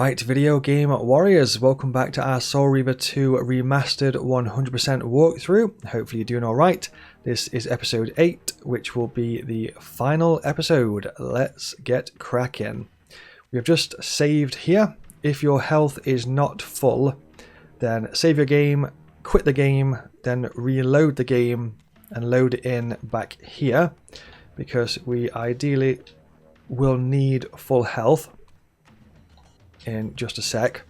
Alright, video game warriors, welcome back to our Soul Reaver 2 Remastered 100% walkthrough. Hopefully you're doing alright. This is episode 8, which will be the final episode. Let's get cracking. We have just saved here. If your health is not full, then save your game, quit the game, then reload the game and load it in back here, because we ideally will need full health in just a sec,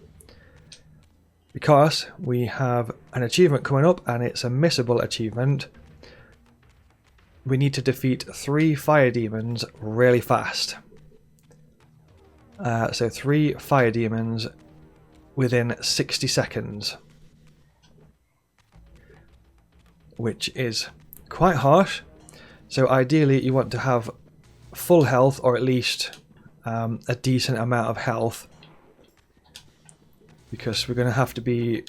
because we have an achievement coming up and it's a missable achievement. We need to defeat 3 fire demons really fast. So 3 fire demons within 60 seconds, which is quite harsh. So ideally you want to have full health, or at least a decent amount of health, because we're going to have to be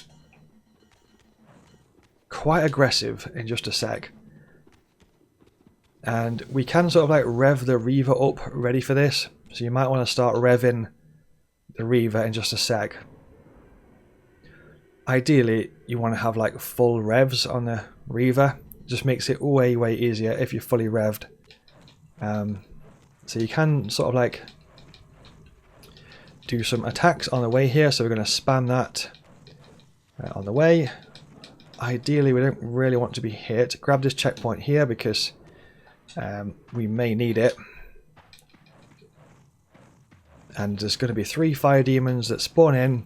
quite aggressive in just a sec. And we can sort of like rev the Reaver up ready for this, so you might want to start revving the Reaver in just a sec. Ideally you want to have like full revs on the Reaver. It just makes it way easier if you're fully revved. So you can sort of like do some attacks on the way here, so we're going to spam that on the way. Ideally we don't really want to be hit. Grab this checkpoint here because we may need it. And there's going to be 3 fire demons that spawn in,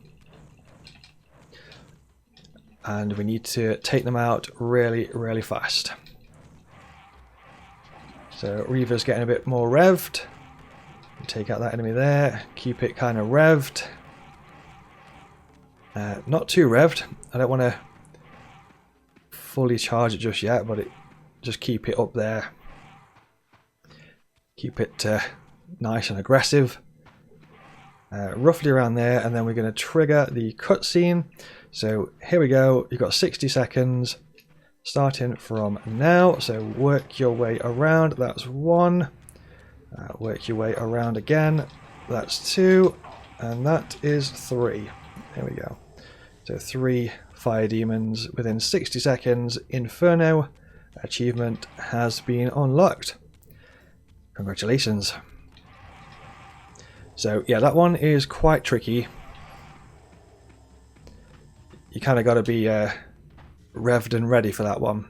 and we need to take them out really fast. So Reaver's getting a bit more revved. Take out that enemy there, keep it kind of revved. Not too revved. I don't want to fully charge it just yet, but just keep it up there. Keep it nice and aggressive. Roughly around there, and then we're going to trigger the cutscene. So here we go, you've got 60 seconds starting from now, so work your way around. That's 1. Work your way around again, that's 2, and that is 3. There we go. So 3 fire demons within 60 seconds. Inferno achievement has been unlocked. Congratulations. So yeah, that one is quite tricky. You kind of got to be revved and ready for that one.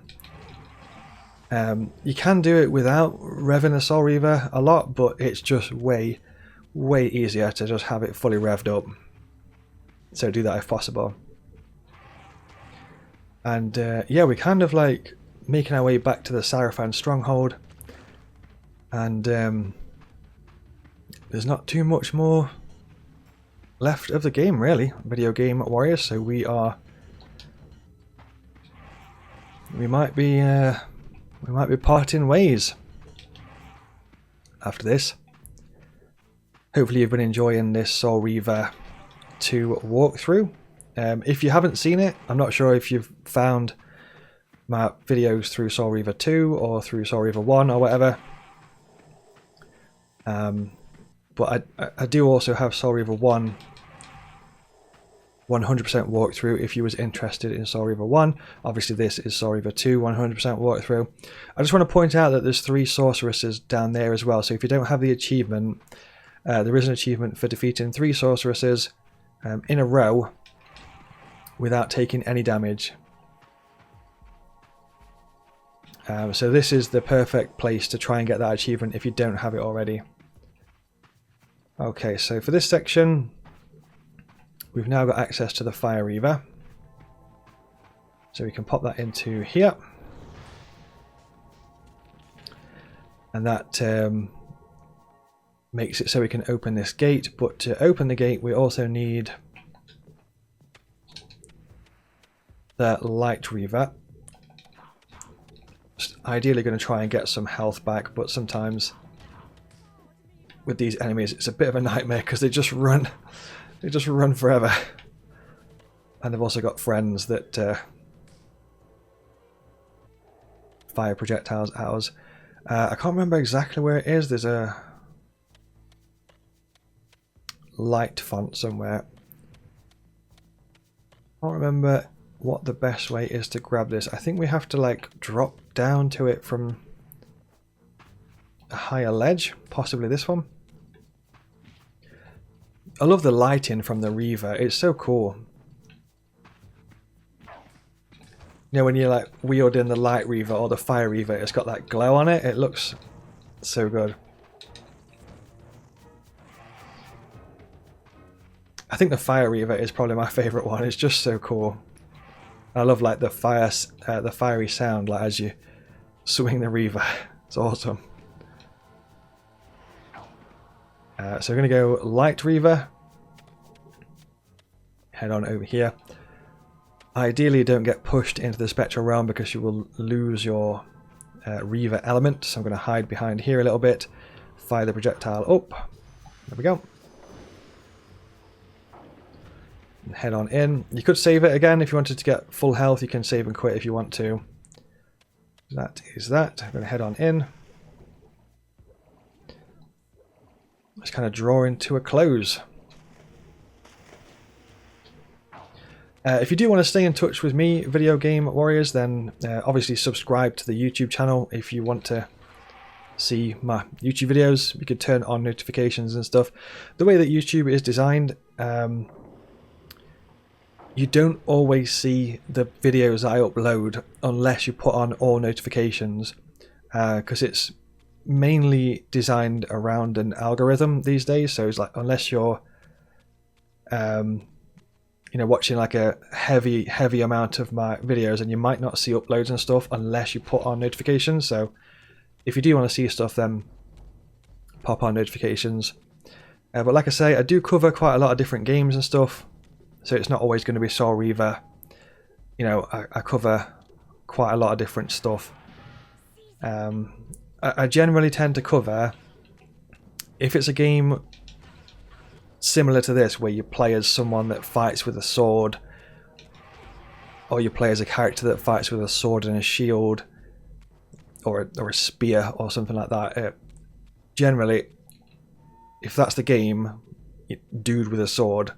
You can do it without revving the Soul Reaver a lot, but it's just way easier to just have it fully revved up. So do that if possible. And yeah, we're kind of like making our way back to the Sarafan stronghold, and there's not too much more left of the game really, video game warriors. So we might be parting ways after this. Hopefully you've been enjoying this Soul Reaver 2 walkthrough. If you haven't seen it, I'm not sure if you've found my videos through Soul Reaver 2 or through Soul Reaver 1 or whatever. But I do also have Soul Reaver 1 100% walkthrough if you was interested in Soul Reaver 1. Obviously this is Soul Reaver 2 100% walkthrough. I just want to point out that there's 3 sorceresses down there as well, so if you don't have the achievement, there is an achievement for defeating 3 sorceresses in a row without taking any damage. So this is the perfect place to try and get that achievement if you don't have it already. Okay, so for this section we've now got access to the Fire Reaver, so we can pop that into here, and that makes it so we can open this gate. But to open the gate we also need the Light Reaver. Just ideally going to try and get some health back, but sometimes with these enemies it's a bit of a nightmare because they just run. They just run forever. And they've also got friends that fire projectiles at us. I can't remember exactly where it is. There's a light font somewhere. I can't remember what the best way is to grab this. I think we have to like drop down to it from a higher ledge, possibly this one. I love the lighting from the Reaver, it's so cool. You know, when you like wielding the light Reaver or the fire Reaver, it's got that glow on it, it looks so good. I think the fire Reaver is probably my favourite one, it's just so cool. I love like the fiery sound like as you swing the Reaver, it's awesome. So we're going to go light Reaver, head on over here. Ideally don't get pushed into the spectral realm because you will lose your Reaver element, so I'm going to hide behind here a little bit, fire the projectile up, there we go. And head on in. You could save it again if you wanted to get full health, you can save and quit if you want to. That is that. I'm going to head on in. Let's kind of draw into a close. If you do want to stay in touch with me, Video Game Warriors, then obviously subscribe to the YouTube channel if you want to see my YouTube videos. You could turn on notifications and stuff. The way that YouTube is designed, you don't always see the videos I upload unless you put on all notifications, because it's mainly designed around an algorithm these days. So it's like unless you're you know, watching like a heavy amount of my videos, and you might not see uploads and stuff unless you put on notifications. So if you do want to see stuff, then pop on notifications. But like I say, I do cover quite a lot of different games and stuff, so it's not always going to be Soul Reaver. You know, I cover quite a lot of different stuff. I generally tend to cover, if it's a game similar to this where you play as someone that fights with a sword, or you play as a character that fights with a sword and a shield, or a spear or something like that, generally if that's the game, dude with a sword,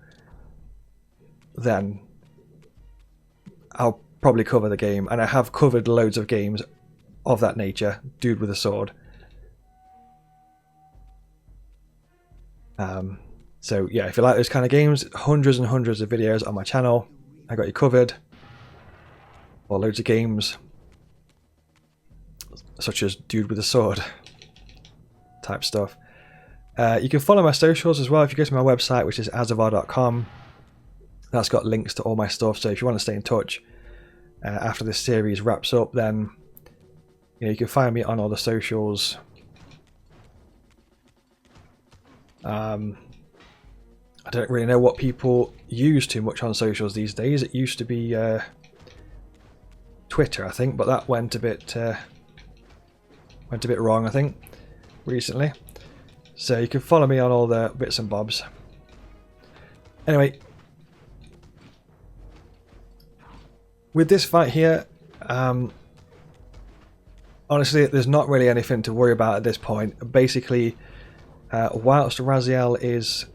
then I'll probably cover the game, and I have covered loads of games of that nature, dude with a sword. So yeah, if you like those kind of games, hundreds and hundreds of videos on my channel, I got you covered. Or loads of games such as dude with a sword type stuff. You can follow my socials as well if you go to my website, which is Azzavhar.com. That's got links to all my stuff, so if you want to stay in touch after this series wraps up, then you know, you can find me on all the socials. I don't really know what people use too much on socials these days. It used to be Twitter, I think, but that went a bit wrong, I think, recently. So you can follow me on all the bits and bobs. Anyway, with this fight here, honestly, there's not really anything to worry about at this point. Basically, whilst Raziel is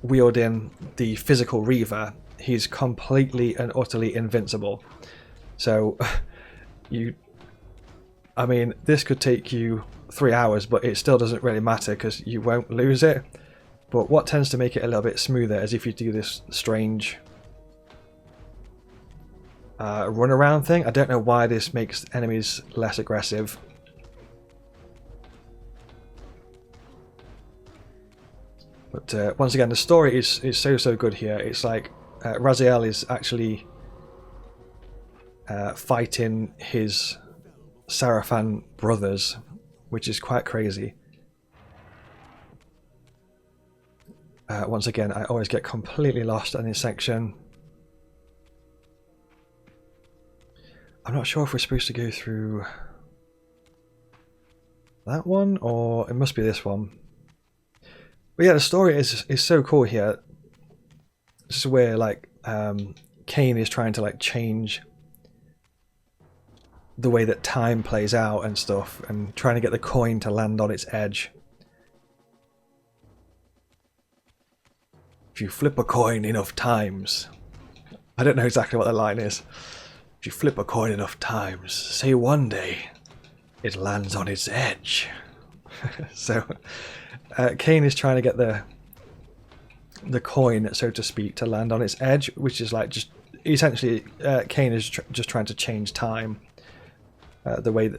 wielding the physical Reaver, he's completely and utterly invincible. So, I mean, this could take you 3 hours, but it still doesn't really matter because you won't lose it. But what tends to make it a little bit smoother is if you do this strange run around thing. I don't know why this makes enemies less aggressive. But once again, the story is so good here. It's like Raziel is actually fighting his Sarafan brothers, which is quite crazy. Once again, I always get completely lost in this section. I'm not sure if we're supposed to go through that one, or it must be this one. But yeah, the story is so cool here. This is where like Kain is trying to like change the way that time plays out and stuff, and trying to get the coin to land on its edge. If you flip a coin enough times. I don't know exactly what the line is. If you flip a coin enough times, say one day it lands on its edge. So Kain is trying to get the coin, so to speak, to land on its edge, which is like just essentially Kain is just trying to change time, the way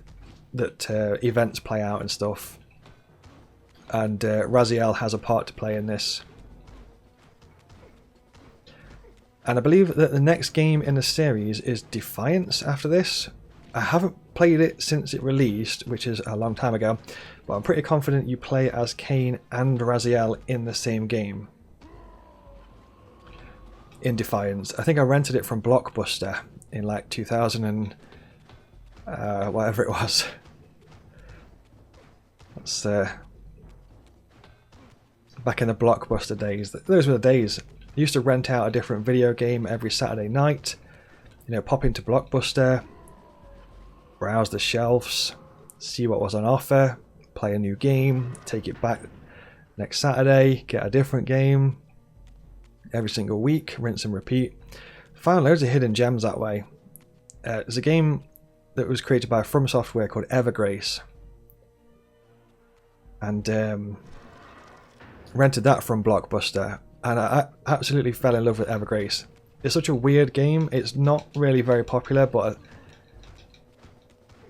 that events play out and stuff. And Raziel has a part to play in this. And I believe that the next game in the series is Defiance after this. I haven't played it since it released, which is a long time ago, but I'm pretty confident you play as Kain and Raziel in the same game. In Defiance. I think I rented it from Blockbuster in like 2000 and whatever it was. That's back in the Blockbuster days. Those were the days. I used to rent out a different video game every Saturday night. You know, pop into Blockbuster, browse the shelves, see what was on offer, play a new game, take it back next Saturday, get a different game every single week, rinse and repeat. Found loads of hidden gems that way. There's a game that was created by From Software called Evergrace, and rented that from Blockbuster, and I absolutely fell in love with Evergrace. It's such a weird game. It's not really very popular, but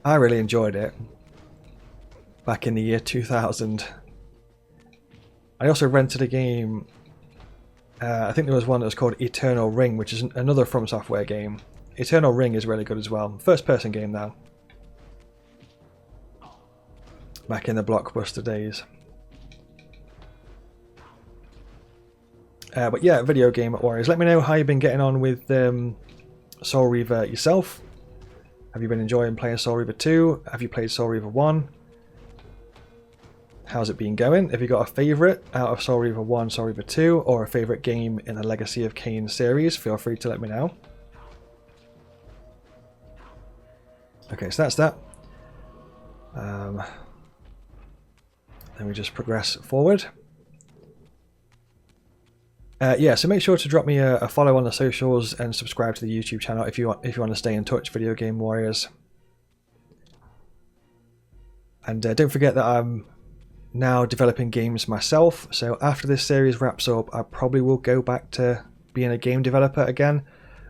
I really enjoyed it back in the year 2000. I also rented a game, I think there was one that was called Eternal Ring, which is another From Software game. Eternal Ring is really good as well. First person game now. Back in the Blockbuster days. But yeah, video game warriors. Let me know how you've been getting on with Soul Reaver yourself. Have you been enjoying playing Soul Reaver 2? Have you played Soul Reaver 1? How's it been going? Have you got a favourite out of Soul Reaver 1, Soul Reaver 2, or a favourite game in the Legacy of Kain series? Feel free to let me know. Okay, so that's that. Then we just progress forward. Yeah, so make sure to drop me a follow on the socials and subscribe to the YouTube channel if you want to stay in touch, video game warriors. And don't forget that I'm now developing games myself, so after this series wraps up, I probably will go back to being a game developer again,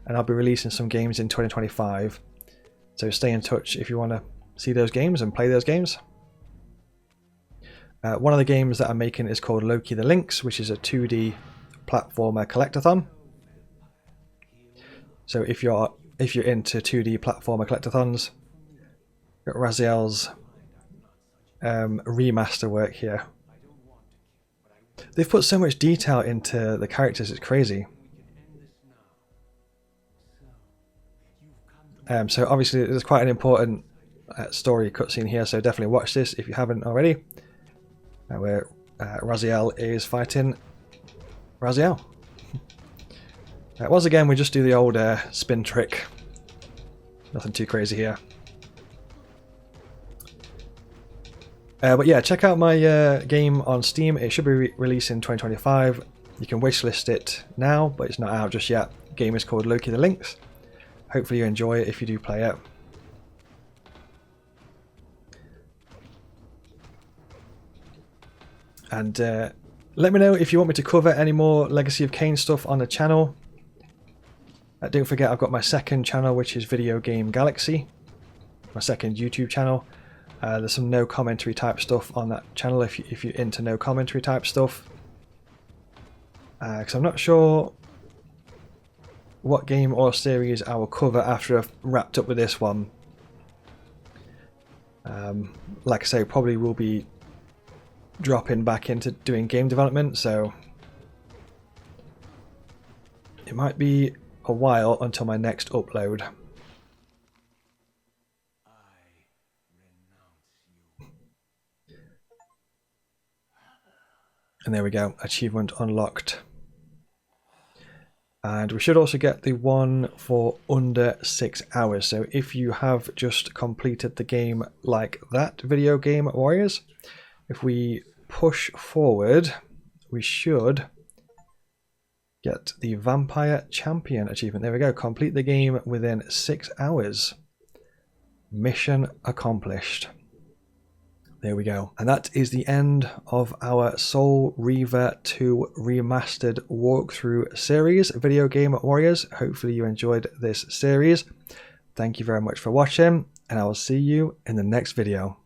and I'll be releasing some games in 2025. So stay in touch if you want to see those games and play those games. One of the games that I'm making is called Loki the Lynx, which is a 2D platformer collectathon. So if you're into 2D platformer collectathons, got Raziel's remaster work here. They've put so much detail into the characters, it's crazy. So obviously there's quite an important story cutscene here, so definitely watch this if you haven't already. Where Raziel is fighting Raziel. Once again, we just do the old spin trick. Nothing too crazy here. But yeah, check out my game on Steam. It should be released in 2025. You can wishlist it now, but it's not out just yet. The game is called Loki the Lynx. Hopefully you enjoy it if you do play it. And let me know if you want me to cover any more Legacy of Kain stuff on the channel. Don't forget, I've got my second channel, which is Video Game Galaxy. My second YouTube channel. There's some no commentary type stuff on that channel if you're into no commentary type stuff. Because I'm not sure what game or series I will cover after I've wrapped up with this one. Like I say, probably will be dropping back into doing game development, so it might be a while until my next upload. And there we go, achievement unlocked. And we should also get the one for under 6 hours. So if you have just completed the game like that, Video Game Warriors, if we push forward, we should get the Vampire Champion achievement. There we go. Complete the game within 6 hours. Mission accomplished. There we go. And that is the end of our Soul Reaver 2 Remastered walkthrough series, Video Game Warriors. Hopefully you enjoyed this series. Thank you very much for watching, and I will see you in the next video.